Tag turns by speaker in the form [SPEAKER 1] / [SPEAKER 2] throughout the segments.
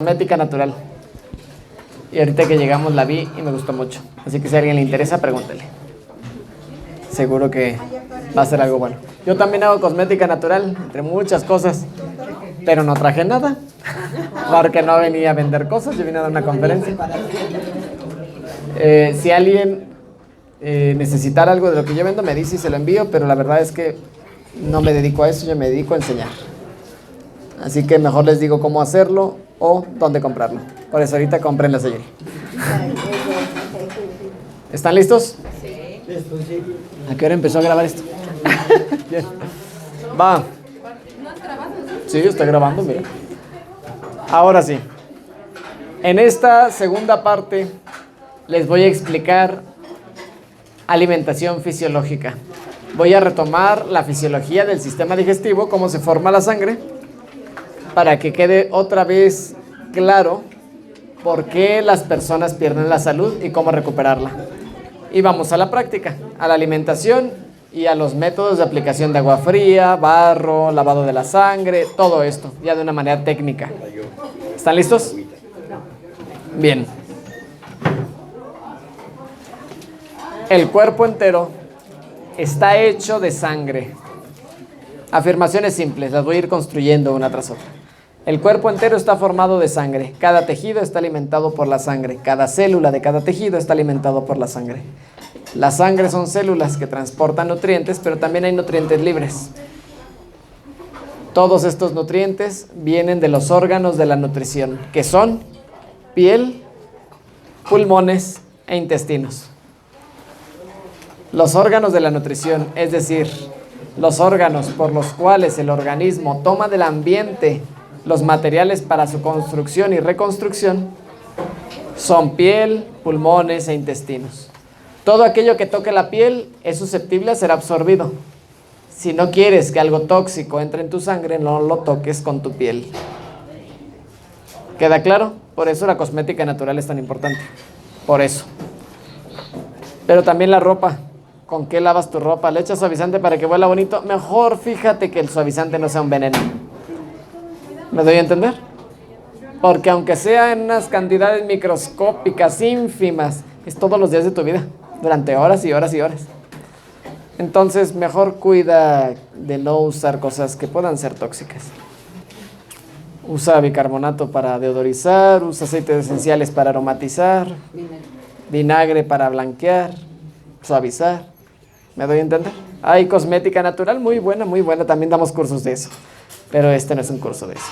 [SPEAKER 1] Cosmética natural. Y ahorita que llegamos la vi y me gustó mucho. Así que si a alguien le interesa, pregúntele. Seguro que va a ser algo bueno. Yo también hago cosmética natural, entre muchas cosas. Pero no traje nada. Porque no venía a vender cosas, yo vine a dar una conferencia. Si alguien necesitara algo de lo que yo vendo, me dice y se lo envío. Pero la verdad es que no me dedico a eso, yo me dedico a enseñar. Así que mejor les digo cómo hacerlo o dónde comprarlo. Por eso ahorita compren la serie. ¿Están listos? Sí. ¿A qué hora empezó a grabar esto? Bien. Va. Sí, está grabando, mira. Ahora sí. En esta segunda parte les voy a explicar alimentación fisiológica. Voy a retomar la fisiología del sistema digestivo, cómo se forma la sangre, para que quede otra vez claro por qué las personas pierden la salud y cómo recuperarla. Y vamos a la práctica, a la alimentación y a los métodos de aplicación de agua fría, barro, lavado de la sangre, todo esto, ya de una manera técnica. ¿Están listos? Bien. El cuerpo entero está hecho de sangre. Afirmaciones simples, las voy a ir construyendo una tras otra. El cuerpo entero está formado de sangre. Cada tejido está alimentado por la sangre. Cada célula de cada tejido está alimentado por la sangre. La sangre son células que transportan nutrientes, pero también hay nutrientes libres. Todos estos nutrientes vienen de los órganos de la nutrición, que son piel, pulmones e intestinos. Los órganos de la nutrición, es decir, los órganos por los cuales el organismo toma del ambiente los materiales para su construcción y reconstrucción, son piel, pulmones e intestinos. Todo aquello que toque la piel es susceptible a ser absorbido. Si no quieres que algo tóxico entre en tu sangre, no lo toques con tu piel. ¿Queda claro? Por eso la cosmética natural es tan importante. Por eso. Pero también la ropa. ¿Con qué lavas tu ropa? ¿Le echas suavizante para que huela bonito? Mejor fíjate que el suavizante no sea un veneno. ¿Me doy a entender? Porque aunque sea en unas cantidades microscópicas, ínfimas, es todos los días de tu vida, durante horas y horas y horas. Entonces, mejor cuida de no usar cosas que puedan ser tóxicas. Usa bicarbonato para deodorizar, usa aceites esenciales para aromatizar, vinagre para blanquear, suavizar. ¿Me doy a entender? Hay cosmética natural muy buena, también damos cursos de eso. Pero este no es un curso de eso.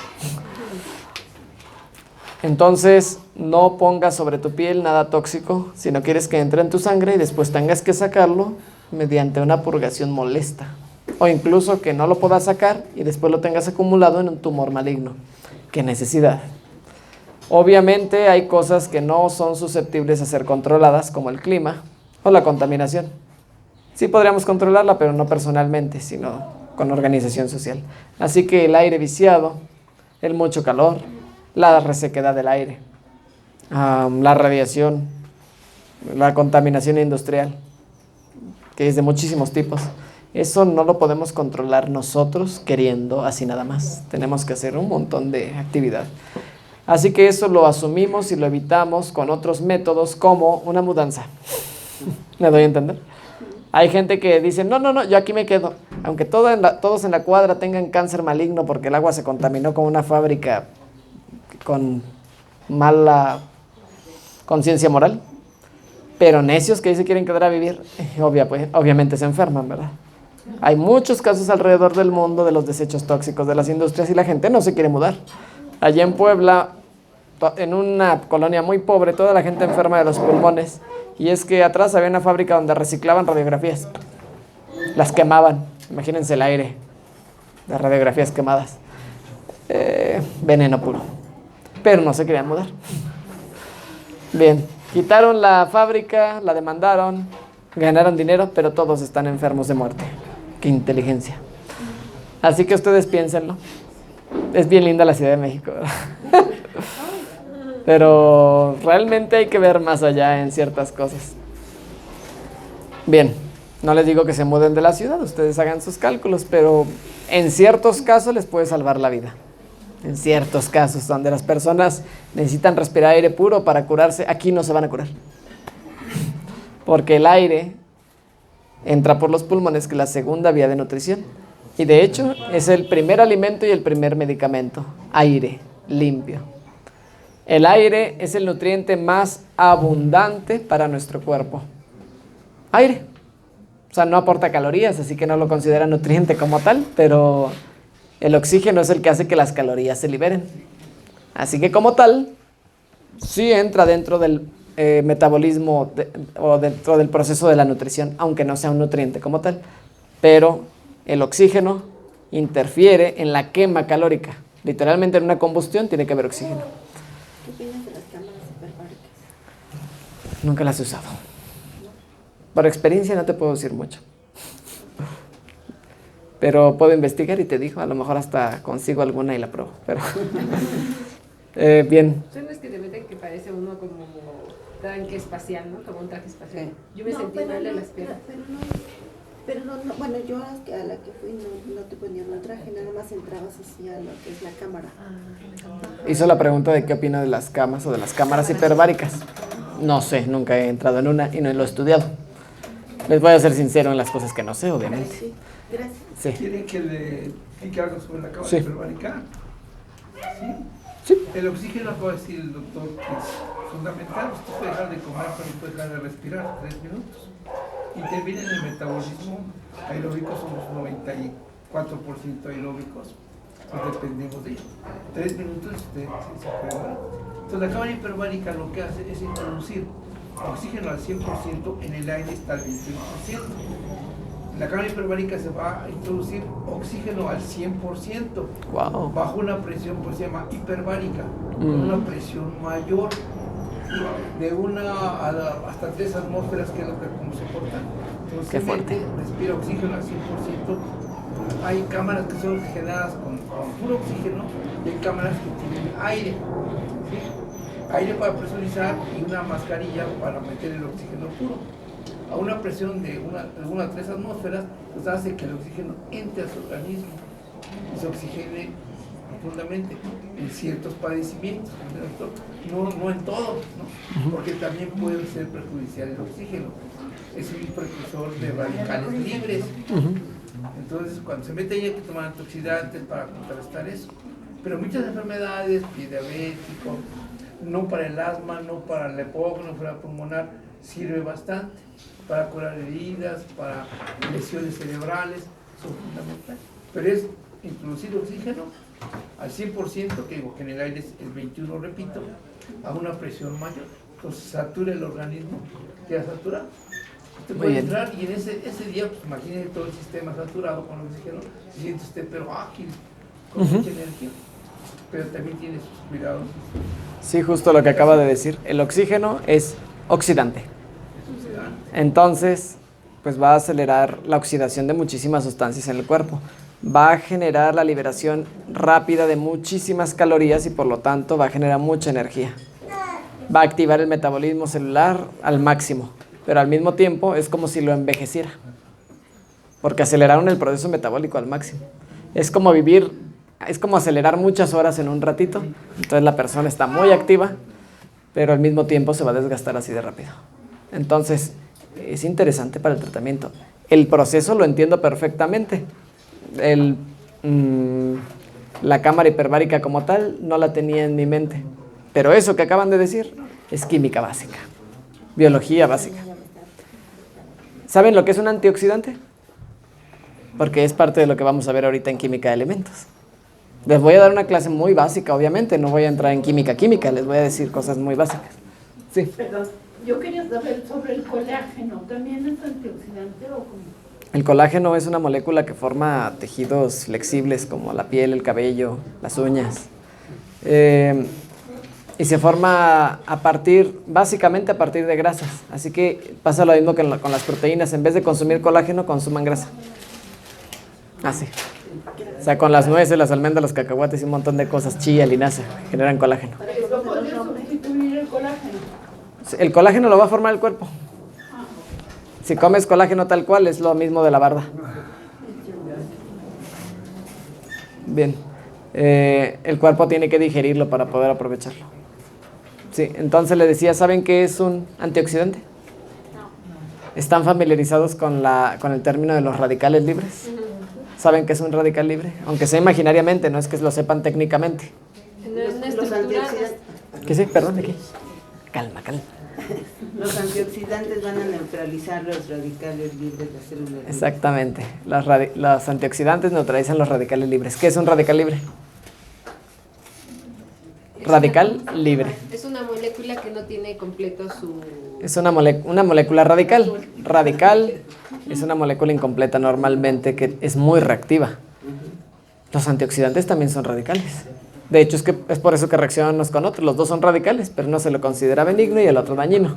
[SPEAKER 1] Entonces, no pongas sobre tu piel nada tóxico si no quieres que entre en tu sangre y después tengas que sacarlo mediante una purgación molesta. O incluso que no lo puedas sacar y después lo tengas acumulado en un tumor maligno. ¡Qué necesidad! Obviamente hay cosas que no son susceptibles a ser controladas, como el clima o la contaminación. Sí podríamos controlarla, pero no personalmente, sino con organización social. Así que el aire viciado, el mucho calor, la resequedad del aire, la radiación, la contaminación industrial, que es de muchísimos tipos, eso no lo podemos controlar nosotros queriendo así nada más. Tenemos que hacer un montón de actividad. Así que eso lo asumimos y lo evitamos con otros métodos como una mudanza. ¿Me doy a entender? Hay gente que dice, no, yo aquí me quedo. Aunque todos en la cuadra tengan cáncer maligno porque el agua se contaminó con una fábrica con mala conciencia moral. Pero necios que ahí se quieren quedar a vivir, obviamente se enferman, ¿verdad? Hay muchos casos alrededor del mundo de los desechos tóxicos de las industrias y la gente no se quiere mudar. Allá en Puebla, en una colonia muy pobre, toda la gente enferma de los pulmones. Y es que atrás había una fábrica donde reciclaban radiografías. Las quemaban. Imagínense el aire de radiografías quemadas. Veneno puro. Pero no se querían mudar. Bien, quitaron la fábrica, la demandaron, ganaron dinero, pero todos están enfermos de muerte. ¡Qué inteligencia! Así que ustedes piénsenlo. Es bien linda la Ciudad de México, ¿verdad? Pero realmente hay que ver más allá en ciertas cosas. Bien, no les digo que se muden de la ciudad, ustedes hagan sus cálculos, pero en ciertos casos les puede salvar la vida. En ciertos casos donde las personas necesitan respirar aire puro para curarse, aquí no se van a curar. Porque el aire entra por los pulmones, que es la segunda vía de nutrición. Y de hecho es el primer alimento y el primer medicamento. Aire limpio. El aire es el nutriente más abundante para nuestro cuerpo. Aire. O sea, no aporta calorías, así que no lo considera nutriente como tal, pero el oxígeno es el que hace que las calorías se liberen. Así que como tal, sí entra dentro del metabolismo o dentro del proceso de la nutrición, aunque no sea un nutriente como tal. Pero el oxígeno interfiere en la quema calórica. Literalmente en una combustión tiene que haber oxígeno.
[SPEAKER 2] ¿Qué opinas de las cámaras hiperbáricas?
[SPEAKER 1] Nunca las he usado. Por experiencia no te puedo decir mucho. Pero puedo investigar y te digo, a lo mejor hasta consigo alguna y la pruebo. Pero bien.
[SPEAKER 3] Son las que te meten que parece uno como tanque espacial, ¿no? Como un traje espacial. Yo me sentí mal de las piernas.
[SPEAKER 2] Pero no, bueno, yo a la que fui no te ponían un traje, nada más entrabas así a lo que es la cámara.
[SPEAKER 1] Hizo la pregunta de qué opino de las camas o de las cámaras hiperbáricas. No sé, nunca he entrado en una y no lo he estudiado. Les voy a ser sincero en las cosas que no sé, obviamente.
[SPEAKER 2] Sí, gracias.
[SPEAKER 1] Sí.
[SPEAKER 4] ¿Quieren que le explique algo sobre la cámara
[SPEAKER 1] Sí.
[SPEAKER 4] hiperbárica? ¿Sí?
[SPEAKER 1] Sí.
[SPEAKER 4] El oxígeno, acaba de decir el doctor, que es fundamental. Usted puede dejar de comer, pero no puede dejar de respirar 3 minutos. Interviene en el metabolismo aeróbico, somos 94% aeróbicos, pues dependemos de ello. 3 minutos se puede. Entonces la cámara hiperbárica lo que hace es introducir oxígeno al 100%, en el aire está al 21%. En la cámara hiperbárica se va a introducir oxígeno al 100%,
[SPEAKER 1] Wow.
[SPEAKER 4] bajo una presión, pues se llama hiperbárica, con una presión mayor, de hasta 3 atmósferas, que es lo que como soporta. Entonces,
[SPEAKER 1] Qué fuerte.
[SPEAKER 4] respira oxígeno al 100%. Hay cámaras que son oxigenadas con puro oxígeno y hay cámaras que tienen aire, ¿sí? Aire para presurizar y una mascarilla para meter el oxígeno puro. A una presión de 1 a 3 atmósferas, pues hace que el oxígeno entre a su organismo y se oxigene profundamente en ciertos padecimientos, no en todos, ¿no? Porque también puede ser perjudicial el oxígeno. Es un precursor de radicales libres. Entonces, cuando se mete ahí hay que tomar antioxidantes para contrarrestar eso. Pero muchas enfermedades, pie diabético, no para el asma, no para el EPOC, no para el pulmonar, sirve bastante para curar heridas, para lesiones cerebrales, son fundamentales. Pero es introducir oxígeno al 100%, que digo que en el aire es el 21, repito, a una presión mayor. Entonces satura el organismo, queda saturado. Usted puede entrar y en ese día, pues imagínese todo el sistema saturado con oxígeno, se siente usted pero ágil, con mucha energía, pero también tiene sus cuidados.
[SPEAKER 1] Sí, justo lo que acaba de decir. El oxígeno es oxidante. Entonces, pues va a acelerar la oxidación de muchísimas sustancias en el cuerpo. Va a generar la liberación rápida de muchísimas calorías y por lo tanto va a generar mucha energía. Va a activar el metabolismo celular al máximo, pero al mismo tiempo es como si lo envejeciera, porque aceleraron el proceso metabólico al máximo. Es como acelerar muchas horas en un ratito. Entonces la persona está muy activa, pero al mismo tiempo se va a desgastar así de rápido. Entonces, es interesante para el tratamiento. El proceso lo entiendo perfectamente. La cámara hiperbárica como tal no la tenía en mi mente. Pero eso que acaban de decir es química básica, biología básica. ¿Saben lo que es un antioxidante? Porque es parte de lo que vamos a ver ahorita en química de elementos. Les voy a dar una clase muy básica, obviamente. No voy a entrar en química, les voy a decir cosas muy básicas. Sí.
[SPEAKER 5] Perdón, yo quería saber sobre el colágeno. ¿También es antioxidante o cómo?
[SPEAKER 1] El colágeno es una molécula que forma tejidos flexibles como la piel, el cabello, las uñas. Y se forma básicamente a partir de grasas. Así que pasa lo mismo que con las proteínas. En vez de consumir colágeno, consuman grasa. Así. O sea, con las nueces, las almendras, los cacahuates y un montón de cosas, chía, linaza, generan colágeno.
[SPEAKER 5] ¿Eso puede sustituir el colágeno?
[SPEAKER 1] El colágeno lo va a formar el cuerpo. Si comes colágeno tal cual, es lo mismo de la barda. Bien. el cuerpo tiene que digerirlo para poder aprovecharlo. Sí, entonces le decía, ¿saben qué es un antioxidante? ¿Están familiarizados con el término de los radicales libres? ¿Saben qué es un radical libre? Aunque sea imaginariamente, no es que lo sepan técnicamente.
[SPEAKER 2] Los antioxidantes.
[SPEAKER 1] ¿Qué sí? Perdón, ¿de qué? Calma.
[SPEAKER 6] Los antioxidantes van a neutralizar los radicales libres de células.
[SPEAKER 1] Exactamente. Los antioxidantes neutralizan los radicales libres. ¿Qué es un radical libre? Radical libre.
[SPEAKER 3] Es una molécula que no tiene completo su...
[SPEAKER 1] Es una molécula radical. Radical es una molécula incompleta normalmente que es muy reactiva. Los antioxidantes también son radicales. De hecho, es por eso que reaccionan unos con otros. Los dos son radicales, pero uno se lo considera benigno y el otro dañino.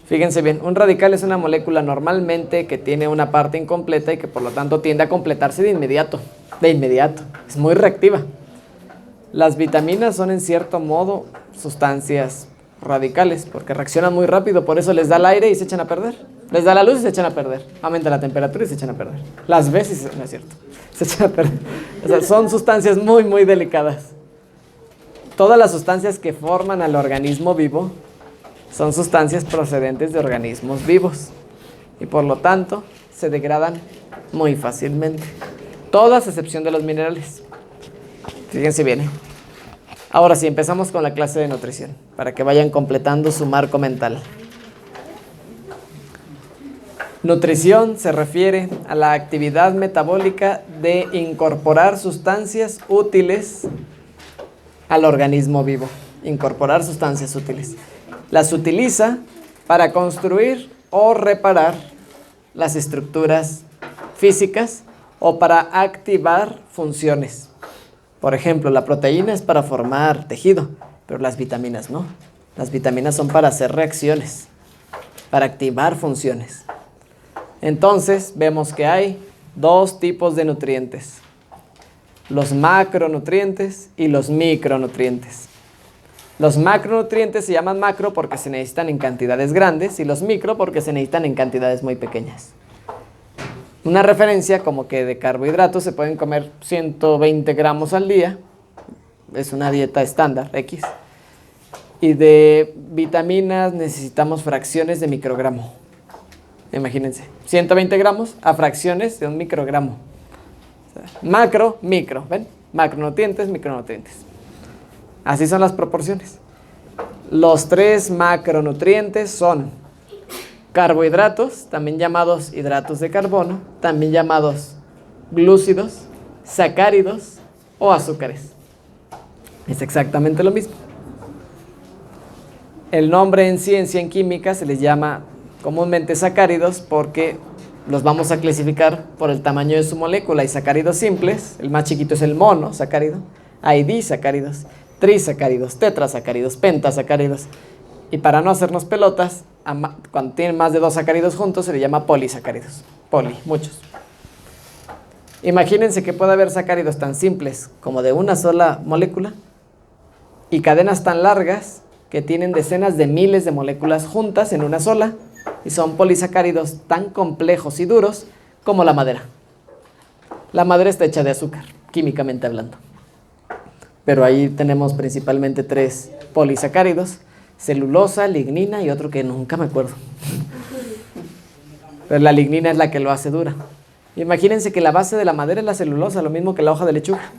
[SPEAKER 1] Fíjense bien, un radical es una molécula normalmente que tiene una parte incompleta y que por lo tanto tiende a completarse de inmediato. Es muy reactiva. Las vitaminas son en cierto modo sustancias radicales porque reaccionan muy rápido, por eso les da el aire y se echan a perder. Les da la luz y se echan a perder. Aumenta la temperatura y se echan a perder. Las ves y no es cierto, se echan a perder. O sea, son sustancias muy, muy delicadas. Todas las sustancias que forman al organismo vivo son sustancias procedentes de organismos vivos y por lo tanto se degradan muy fácilmente. Todas a excepción de los minerales. Fíjense bien. Ahora sí, empezamos con la clase de nutrición para que vayan completando su marco mental. Nutrición se refiere a la actividad metabólica de incorporar sustancias útiles al organismo vivo. Incorporar sustancias útiles. Las utiliza para construir o reparar las estructuras físicas o para activar funciones. Por ejemplo, la proteína es para formar tejido, pero las vitaminas no. Las vitaminas son para hacer reacciones, para activar funciones. Entonces, vemos que hay dos tipos de nutrientes. Los macronutrientes y los micronutrientes. Los macronutrientes se llaman macro porque se necesitan en cantidades grandes y los micro porque se necesitan en cantidades muy pequeñas. Una referencia como que de carbohidratos se pueden comer 120 gramos al día, es una dieta estándar, X. Y de vitaminas necesitamos fracciones de microgramo. Imagínense, 120 gramos a fracciones de un microgramo. O sea, macro, micro, ¿ven? Macronutrientes, micronutrientes. Así son las proporciones. Los tres macronutrientes son carbohidratos, también llamados hidratos de carbono, también llamados glúcidos, sacáridos o azúcares. Es exactamente lo mismo. El nombre en ciencia, en química, se les llama comúnmente sacáridos porque los vamos a clasificar por el tamaño de su molécula. Hay sacáridos simples, el más chiquito es el monosacárido, hay disacáridos, trisacáridos, tetrasacáridos, pentasacáridos. Y para no hacernos pelotas, cuando tienen más de 2 sacáridos juntos se le llama polisacáridos. Muchos. Imagínense que puede haber sacáridos tan simples como de una sola molécula y cadenas tan largas que tienen decenas de miles de moléculas juntas en una sola y son polisacáridos tan complejos y duros como la madera. La madera está hecha de azúcar, químicamente hablando. Pero ahí tenemos principalmente 3 polisacáridos: celulosa, lignina y otro que nunca me acuerdo. Pero la lignina es la que lo hace dura. Imagínense que la base de la madera es la celulosa, lo mismo que la hoja de lechuga.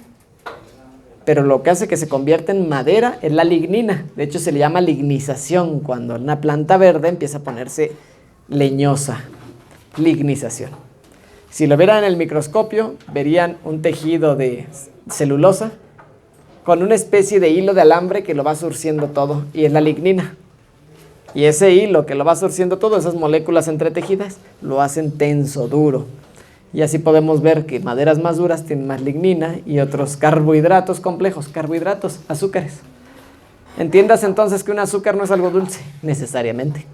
[SPEAKER 1] Pero lo que hace que se convierta en madera es la lignina. De hecho, se le llama lignización cuando una planta verde empieza a ponerse leñosa. Lignización. Si lo vieran en el microscopio, verían un tejido de celulosa con una especie de hilo de alambre que lo va surciendo todo, y es la lignina. Y ese hilo que lo va surciendo todo, esas moléculas entretejidas, lo hacen tenso, duro. Y así podemos ver que maderas más duras tienen más lignina y otros carbohidratos complejos, carbohidratos, azúcares. Entiendas entonces que un azúcar no es algo dulce, necesariamente.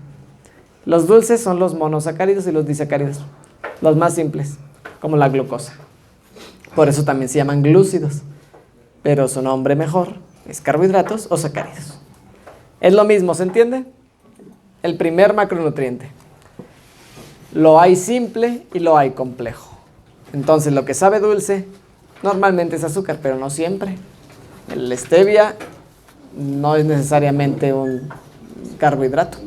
[SPEAKER 1] Los dulces son los monosacáridos y los disacáridos, los más simples, como la glucosa. Por eso también se llaman glúcidos. Pero su nombre mejor es carbohidratos o sacáridos. Es lo mismo, ¿se entiende? El primer macronutriente. Lo hay simple y lo hay complejo. Entonces, lo que sabe dulce Normalmente es azúcar, pero no siempre. El stevia no es necesariamente un carbohidrato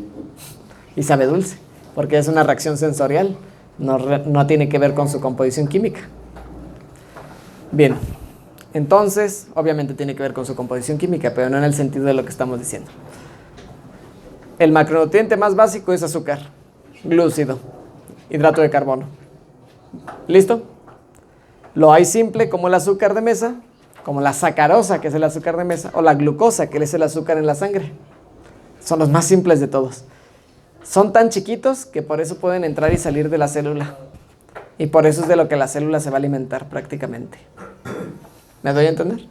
[SPEAKER 1] y sabe dulce, porque es una reacción sensorial, no tiene que ver con su composición química. Bien, entonces, obviamente tiene que ver con su composición química, pero no en el sentido de lo que estamos diciendo. El macronutriente más básico es azúcar, glúcido, hidrato de carbono. ¿Listo? Lo hay simple como el azúcar de mesa, como la sacarosa, que es el azúcar de mesa, o la glucosa, que es el azúcar en la sangre. Son los más simples de todos. Son tan chiquitos que por eso pueden entrar y salir de la célula. Y por eso es de lo que la célula se va a alimentar prácticamente. ¿Me doy a entender?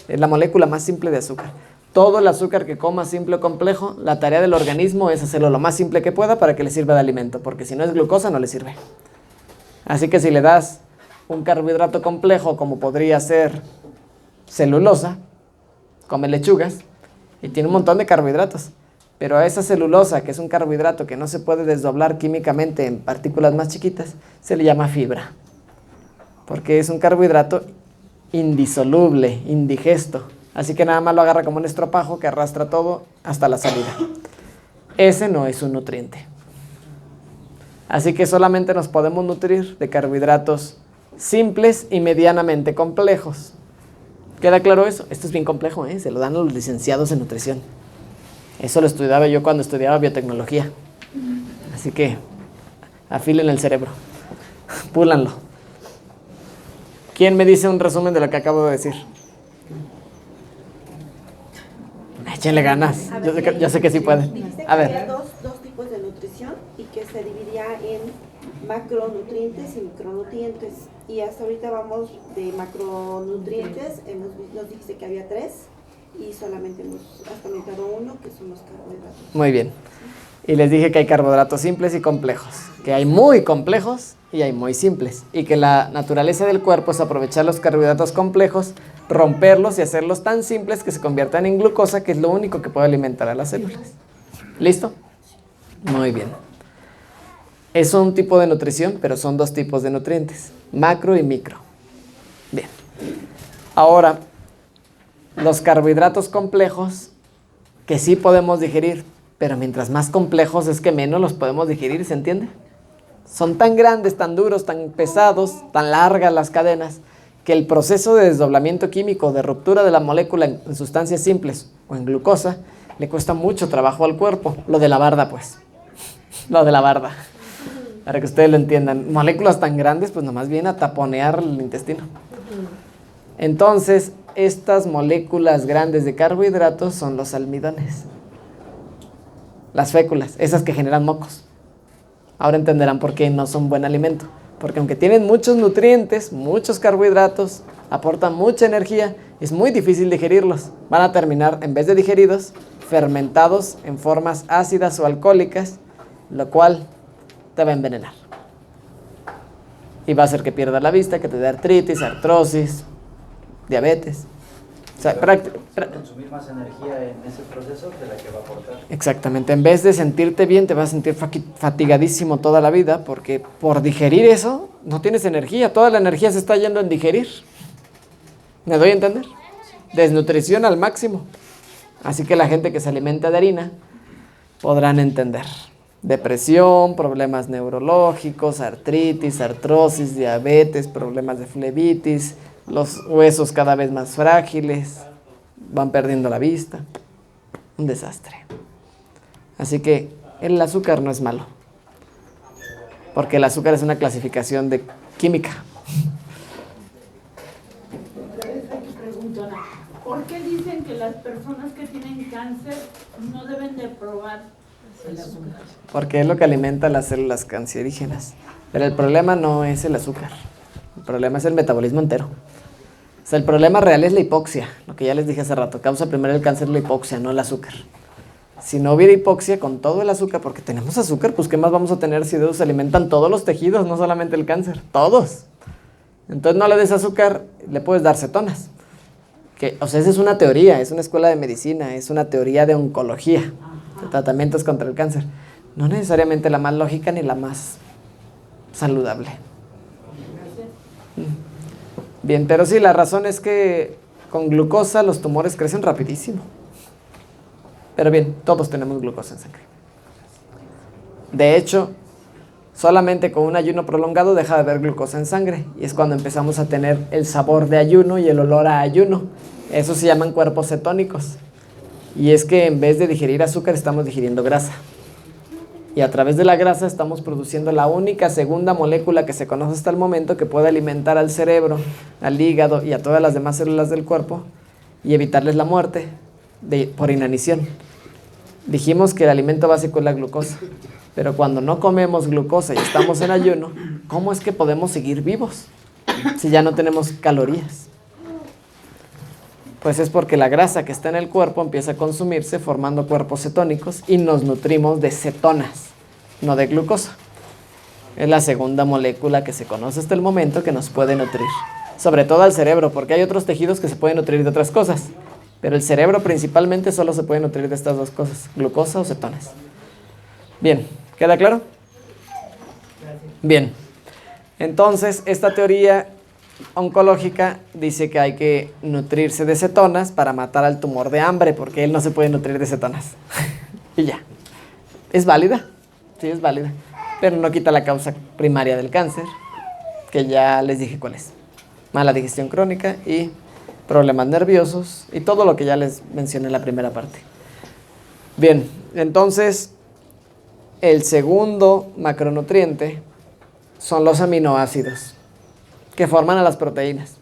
[SPEAKER 1] Es la molécula más simple de azúcar. Todo el azúcar que coma, simple o complejo, la tarea del organismo es hacerlo lo más simple que pueda para que le sirva de alimento, porque si no es glucosa no le sirve. Así que si le das un carbohidrato complejo, como podría ser celulosa, come lechugas y tiene un montón de carbohidratos. Pero a esa celulosa, que es un carbohidrato que no se puede desdoblar químicamente en partículas más chiquitas, se le llama fibra. Porque es un carbohidrato indisoluble, indigesto. Así que nada más lo agarra como un estropajo que arrastra todo hasta la salida. Ese no es un nutriente. Así que solamente nos podemos nutrir de carbohidratos simples y medianamente complejos. ¿Queda claro eso? Esto es bien complejo, ¿eh? Se lo dan a los licenciados en nutrición. Eso lo estudiaba yo cuando estudiaba biotecnología. Así que afilen el cerebro, púlanlo. ¿Quién me dice un resumen de lo que acabo de decir? Échenle ganas. Yo sé que sí pueden.
[SPEAKER 2] Dijiste que
[SPEAKER 1] A ver.
[SPEAKER 2] había dos tipos de nutrición y que se dividía en macronutrientes y micronutrientes. Y hasta ahorita vamos de macronutrientes. Nos dijiste que había 3 y solamente hemos hasta aumentado 1, que son los carbohidratos.
[SPEAKER 1] Muy bien. Y les dije que hay carbohidratos simples y complejos, que hay muy complejos y hay muy simples, y que la naturaleza del cuerpo es aprovechar los carbohidratos complejos, romperlos y hacerlos tan simples que se conviertan en glucosa, que es lo único que puede alimentar a las células. ¿Listo? Muy bien. Es un tipo de nutrición, pero son dos tipos de nutrientes, macro y micro. Bien. Ahora, los carbohidratos complejos, que sí podemos digerir, pero mientras más complejos es que menos los podemos digerir, ¿se entiende? Son tan grandes, tan duros, tan pesados, tan largas las cadenas, que el proceso de desdoblamiento químico, de ruptura de la molécula en sustancias simples o en glucosa, le cuesta mucho trabajo al cuerpo. Lo de la barda, pues. Lo de la barda. Para que ustedes lo entiendan. Moléculas tan grandes, pues nomás viene a taponear el intestino. Entonces, estas moléculas grandes de carbohidratos son los almidones. Las féculas, esas que generan mocos. Ahora entenderán por qué no son buen alimento. Porque aunque tienen muchos nutrientes, muchos carbohidratos, aportan mucha energía, es muy difícil digerirlos. Van a terminar, en vez de digeridos, fermentados en formas ácidas o alcohólicas, lo cual te va a envenenar. Y va a hacer que pierdas la vista, que te dé artritis, artrosis, diabetes. O sea,
[SPEAKER 7] consumir más energía en ese proceso de la que va a aportar.
[SPEAKER 1] Exactamente, en vez de sentirte bien, te vas a sentir fatigadísimo toda la vida, porque por digerir eso no tienes energía, toda la energía se está yendo en digerir. ¿Me doy a entender? Desnutrición al máximo. Así que la gente que se alimenta de harina podrán entender. Depresión, problemas neurológicos, artritis, artrosis, diabetes, problemas de flebitis, los huesos cada vez más frágiles, van perdiendo la vista. Un desastre. Así que el azúcar no es malo, porque el azúcar es una clasificación de química.
[SPEAKER 5] ¿Por qué dicen que las personas que tienen cáncer no deben de probar el azúcar?
[SPEAKER 1] Porque es lo que alimenta las células cancerígenas. Pero el problema no es el azúcar. El problema es el metabolismo entero. O sea, el problema real es la hipoxia, lo que ya les dije hace rato. Causa primero el cáncer la hipoxia, no el azúcar. Si no hubiera hipoxia con todo el azúcar, porque tenemos azúcar, pues ¿qué más vamos a tener si de eso se alimentan todos los tejidos, no solamente el cáncer? Todos. Entonces no le des azúcar, le puedes dar cetonas. O sea, esa es una teoría, es una escuela de medicina, es una teoría de oncología, de tratamientos contra el cáncer. No necesariamente la más lógica ni la más saludable. Bien, pero sí, la razón es que con glucosa los tumores crecen rapidísimo. Pero bien, todos tenemos glucosa en sangre. De hecho, solamente con un ayuno prolongado deja de haber glucosa en sangre. Y es cuando empezamos a tener el sabor de ayuno y el olor a ayuno. Eso se llaman cuerpos cetónicos. Y es que en vez de digerir azúcar estamos digiriendo grasa. Y a través de la grasa estamos produciendo la única segunda molécula que se conoce hasta el momento que puede alimentar al cerebro, al hígado y a todas las demás células del cuerpo y evitarles la muerte por inanición. Dijimos que el alimento básico es la glucosa, pero cuando no comemos glucosa y estamos en ayuno, ¿cómo es que podemos seguir vivos si ya no tenemos calorías? Pues es porque la grasa que está en el cuerpo empieza a consumirse formando cuerpos cetónicos y nos nutrimos de cetonas, no de glucosa. Es la segunda molécula que se conoce hasta el momento que nos puede nutrir. Sobre todo al cerebro, porque hay otros tejidos que se pueden nutrir de otras cosas. Pero el cerebro principalmente solo se puede nutrir de estas dos cosas, glucosa o cetonas. Bien, ¿queda claro? Bien. Entonces, esta teoría oncológica dice que hay que nutrirse de cetonas para matar al tumor de hambre, porque él no se puede nutrir de cetonas. Y ya. ¿Es válida? Sí, es válida. Pero no quita la causa primaria del cáncer, que ya les dije cuál es. Mala digestión crónica y problemas nerviosos y todo lo que ya les mencioné en la primera parte. Bien, entonces el segundo macronutriente son los aminoácidos, que forman a las proteínas,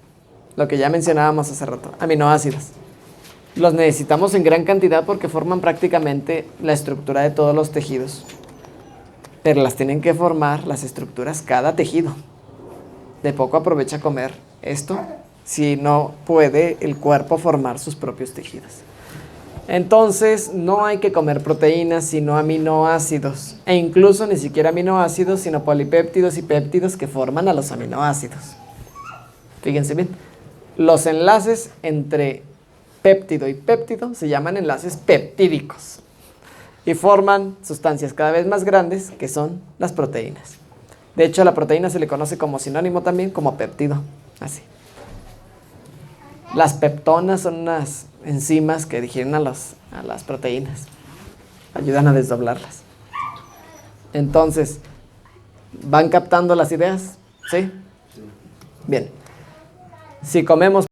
[SPEAKER 1] lo que ya mencionábamos hace rato, aminoácidos. Los necesitamos en gran cantidad porque forman prácticamente la estructura de todos los tejidos, pero las tienen que formar las estructuras cada tejido. De poco aprovecha comer esto si no puede el cuerpo formar sus propios tejidos. Entonces no hay que comer proteínas sino aminoácidos, e incluso ni siquiera aminoácidos sino polipéptidos y péptidos que forman a los aminoácidos. Fíjense bien, los enlaces entre péptido y péptido se llaman enlaces peptídicos y forman sustancias cada vez más grandes que son las proteínas. De hecho, a la proteína se le conoce como sinónimo también como péptido, así. Las peptonas son unas enzimas que digieren a las proteínas, ayudan a desdoblarlas. Entonces, ¿van captando las ideas? ¿Sí? Bien. Si comemos